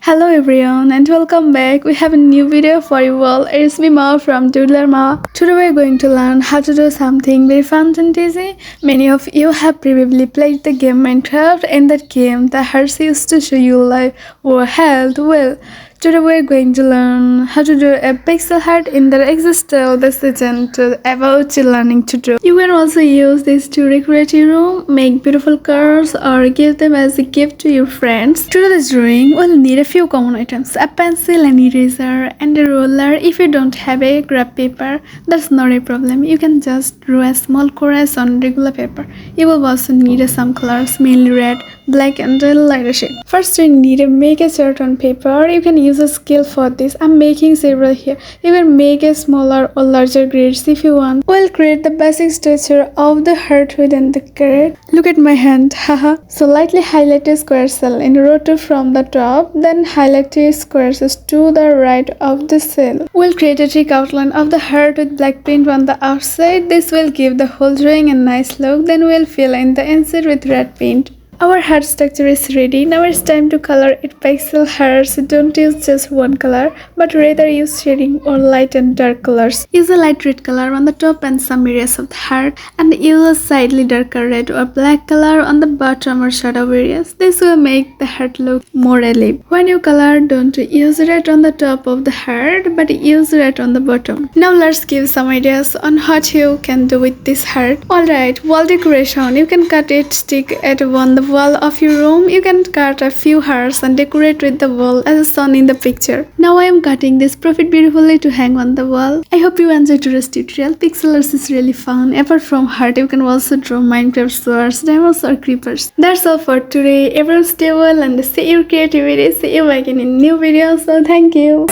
Hello everyone and welcome back. We have a new video for you all. It's me Ma from Doodler Ma. Today we're going to learn how to do something very fun and easy. Many of you have probably played the game Minecraft. In that game, the hearts used to show you life or health. Well, today we're going to learn how to do a pixel heart in the existence of the season about learning to draw. You can also use this to decorate your room, make beautiful cars or give them as a gift to your friends. To do this drawing, we'll need a few common items: a pencil, an eraser and a ruler. If you don't have a graph paper, that's not a problem. You can just draw a small chorus on regular paper. You will also need some colors, mainly red, black and a lighter shade. First you need to make a chart on paper. You can use a scale for this. I'm making several here. You can make a smaller or larger grids if you want. We'll create the basic structure of the heart within the grid. Look at my hand, haha. So lightly highlight a square cell in row 2 from the top, then highlight two squares to the right of the cell. We'll create a thick outline of the heart with black paint on the outside. This will give the whole drawing a nice look. Then we'll fill in the inside with red paint. Our heart structure is ready. Now it's time to color it pixel hearts. Don't use just one color, but rather use shading or light and dark colors. Use a light red color on the top and some areas of the heart, and use a slightly darker red or black color on the bottom or shadow areas. This will make the heart look more alive. When you color, don't use red on the top of the heart, but use red on the bottom. Now let's give some ideas on what you can do with this heart. Alright, wall decoration. You can cut it, stick it on the wall of your room. You can cut a few hearts and decorate with the wall as shown in the picture. Now I am cutting this profit beautifully to hang on the wall. I hope you enjoyed today's tutorial. Pixelers is really fun. Apart from heart, you can also draw Minecraft swords, diamonds or creepers. That's all for today. Everyone stay well and see your creativity. See you again in new videos. So thank you.